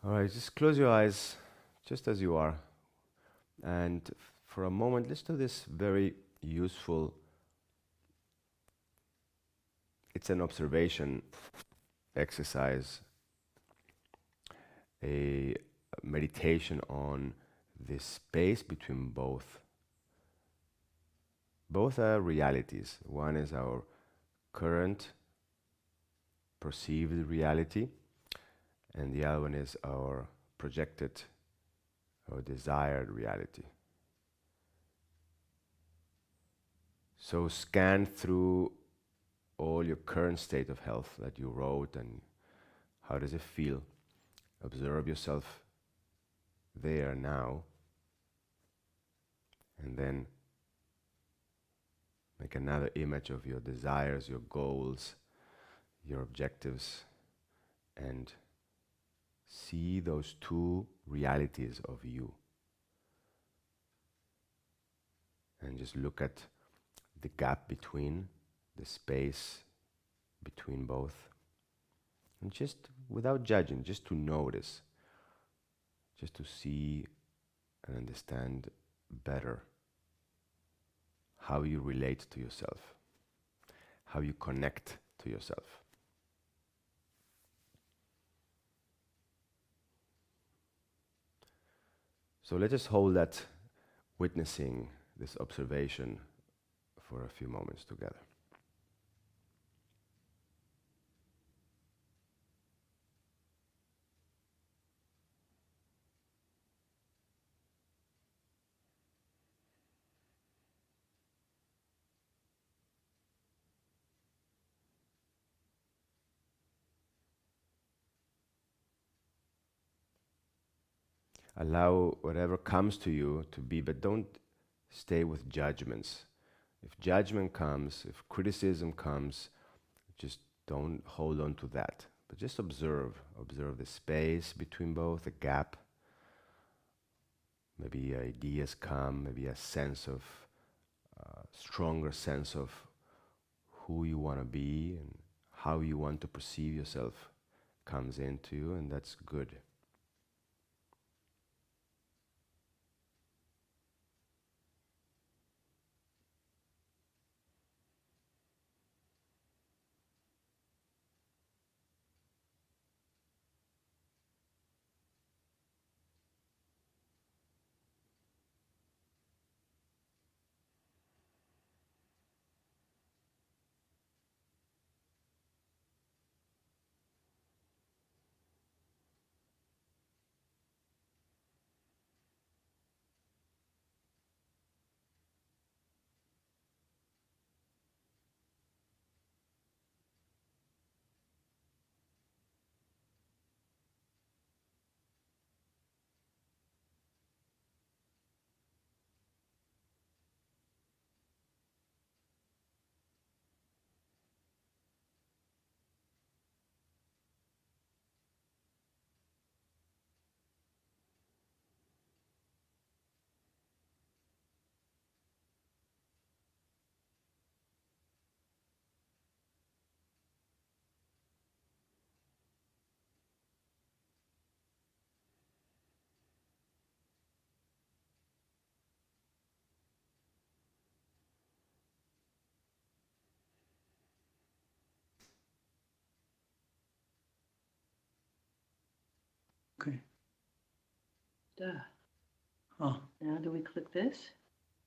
All right, just close your eyes just as you are. And for a moment, let's do this very useful. It's an observation exercise, a meditation on the space between both. Both are realities. One is our current perceived reality, and the other one is our projected or desired reality. So scan through all your current state of health that you wrote, and how does it feel? Observe yourself there now, and then make another image of your desires, your goals, your objectives, and see those two realities of you. And just look at the gap between, the space between both. And just without judging, just to notice, just to see and understand better how you relate to yourself, how you connect to yourself. So let us hold that witnessing, this observation, for a few moments together. Allow whatever comes to you to be, but don't stay with judgments. If judgment comes, if criticism comes, just don't hold on to that. But just observe the space between both, the gap. Maybe ideas come, maybe a sense of, stronger sense of who you want to be and how you want to perceive yourself comes into you, and that's good. Okay. Duh. Oh, Now do we click this?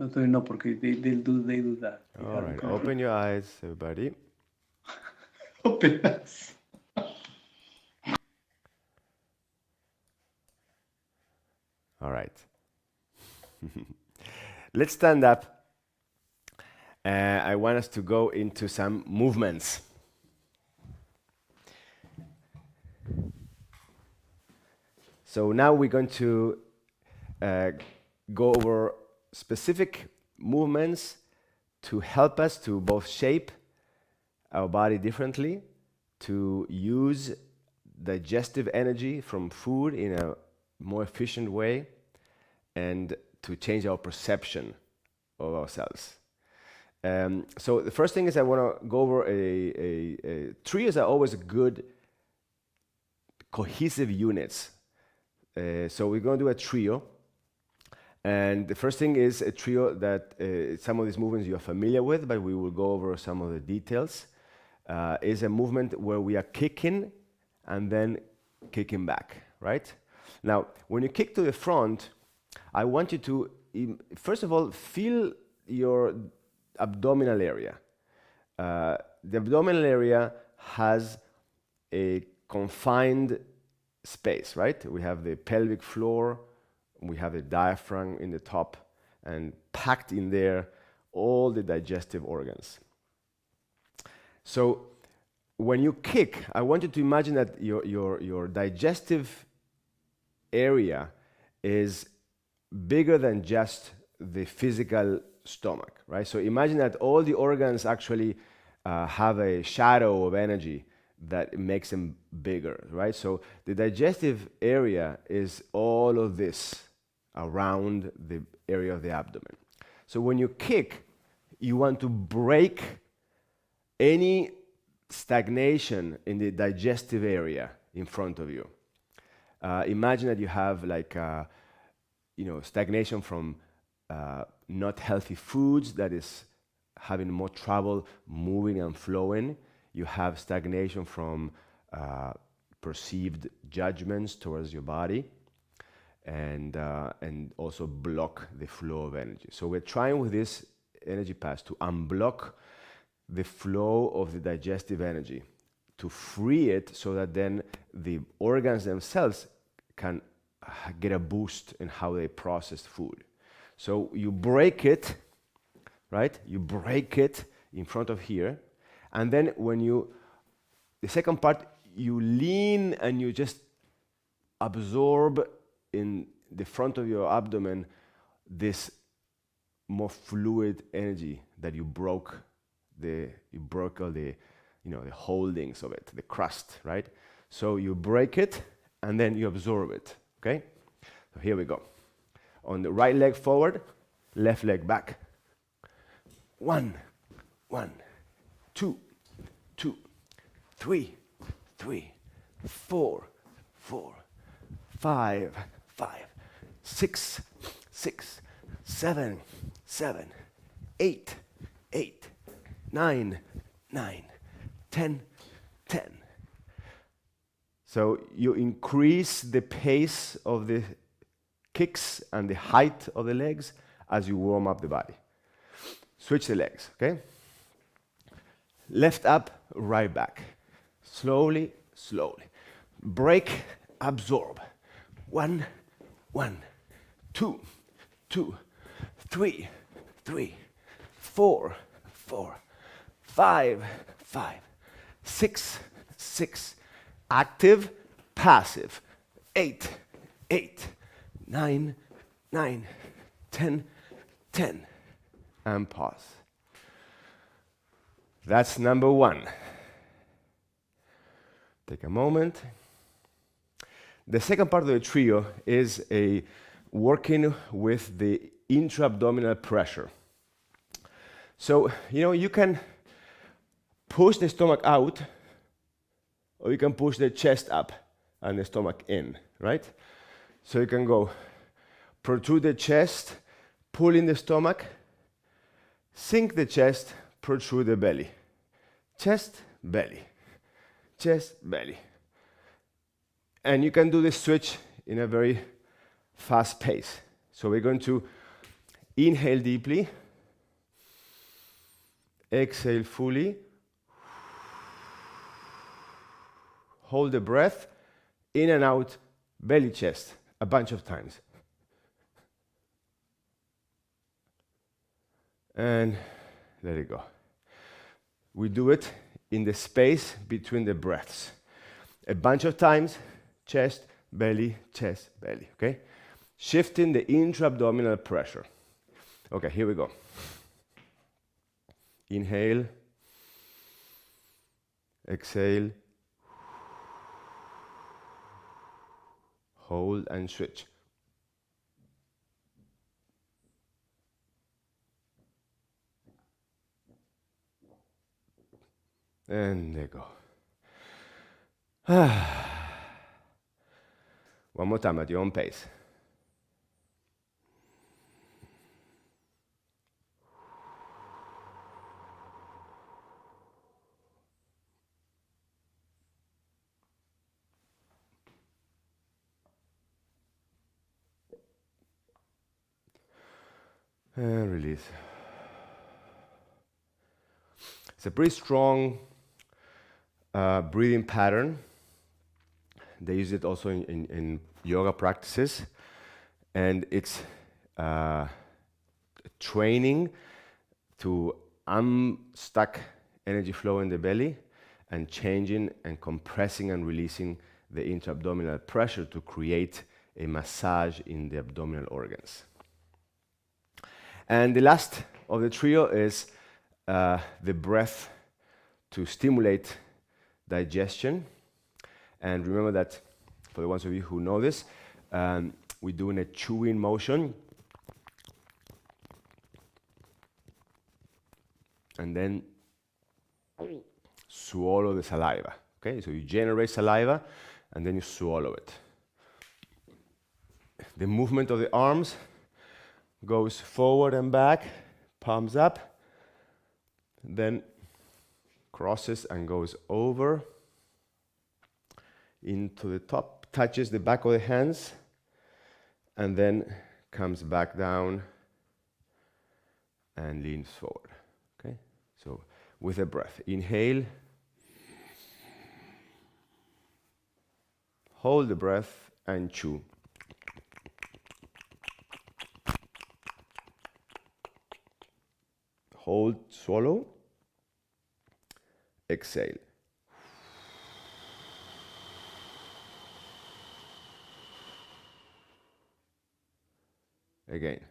no, todavía no, porque they do that. They All have right, it. open your eyes, everybody. Open us. All right. Let's stand up. I want us to go into some movements. So now we're going to go over specific movements to help us to both shape our body differently, to use digestive energy from food in a more efficient way, and to change our perception of ourselves. So the first thing is I want to go over trees are always good cohesive units. So we're going to do a trio. And the first thing is a trio that some of these movements you're familiar with, but we will go over some of the details. Is a movement where we are kicking and then kicking back, right? Now, when you kick to the front, I want you to, first of all, feel your abdominal area. The abdominal area has a confined space, right? We have the pelvic floor, we have the diaphragm in the top, and packed in there all the digestive organs. So when you kick, I want you to imagine that your digestive area is bigger than just the physical stomach, right? So imagine that all the organs actually have a shadow of energy that makes them bigger, right? So the digestive area is all of this around the area of the abdomen. So when you kick, you want to break any stagnation in the digestive area in front of you. Imagine that you have like stagnation from not healthy foods that is having more trouble moving and flowing. You have stagnation from perceived judgments towards your body, and also block the flow of energy. So we're trying with this energy pass to unblock the flow of the digestive energy, to free it so that then the organs themselves can get a boost in how they process food. So you break it, right? You break it in front of here, and then the second part, you lean and you just absorb in the front of your abdomen this more fluid energy that you broke all the the holdings of it, the crust, right? So you break it and then you absorb it. Okay? So here we go. On the right leg forward, left leg back. 1, 2, 3, 4, 5, 6, 7, 8, 9, 10. So you increase the pace of the kicks and the height of the legs as you warm up the body. Switch the legs, okay? Left up, right back. Slowly. Break, absorb. 1, 2, 3, 4, 5, 6. Active, passive. 8, 9, 10. And pause. That's number 1. Take a moment. The second part of the trio is working with the intra-abdominal pressure. So, you can push the stomach out, or you can push the chest up and the stomach in, right? So you can go protrude the chest, pull in the stomach, sink the chest, protrude the belly. Chest, belly. Chest, belly. And you can do this switch in a very fast pace. So we're going to inhale deeply, exhale fully, hold the breath, in and out, belly chest, a bunch of times. And let it go. We do it in the space between the breaths. A bunch of times, chest, belly, okay? Shifting the intra-abdominal pressure. Okay, here we go. Inhale, exhale, hold and switch. And there you go. One more time at your own pace. And release. It's a pretty strong breathing pattern. They use it also in yoga practices. And it's training to unstuck energy flow in the belly and changing and compressing and releasing the intra-abdominal pressure to create a massage in the abdominal organs. And the last of the trio is the breath to stimulate digestion. And remember that, for the ones of you who know this, we're doing a chewing motion. And then swallow the saliva. Okay, so you generate saliva and then you swallow it. The movement of the arms goes forward and back, palms up, then crosses and goes over into the top, touches the back of the hands, and then comes back down and leans forward. Okay, so with a breath, inhale, hold the breath and chew. Hold, swallow, exhale. Again.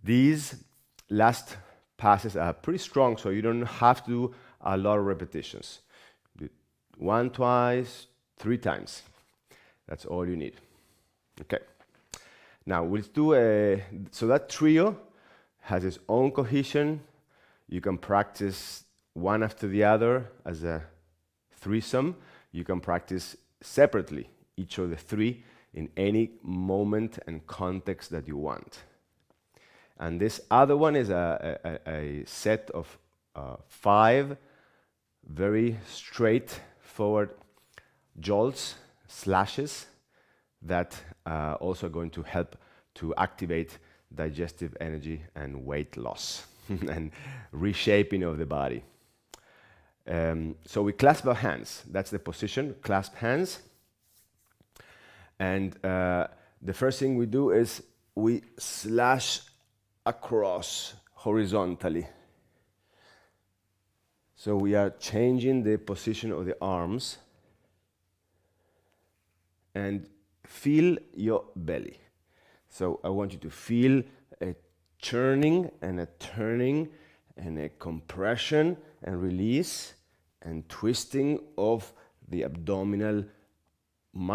These last passes are pretty strong, so you don't have to do a lot of repetitions. Do it 1, twice, 3 times. That's all you need. Okay. Now we'll do so that trio has its own cohesion. You can practice one after the other as a threesome. You can practice separately, each of the 3, in any moment and context that you want. And this other one is a set of 5 very straightforward jolts, slashes, that also are going to help to activate digestive energy and weight loss and reshaping of the body. So we clasp our hands. That's the position, clasp hands. And the first thing we do is we slash across horizontally. So we are changing the position of the arms and feel your belly. So I want you to feel a churning and a turning and a compression and release and twisting of the abdominal muscles.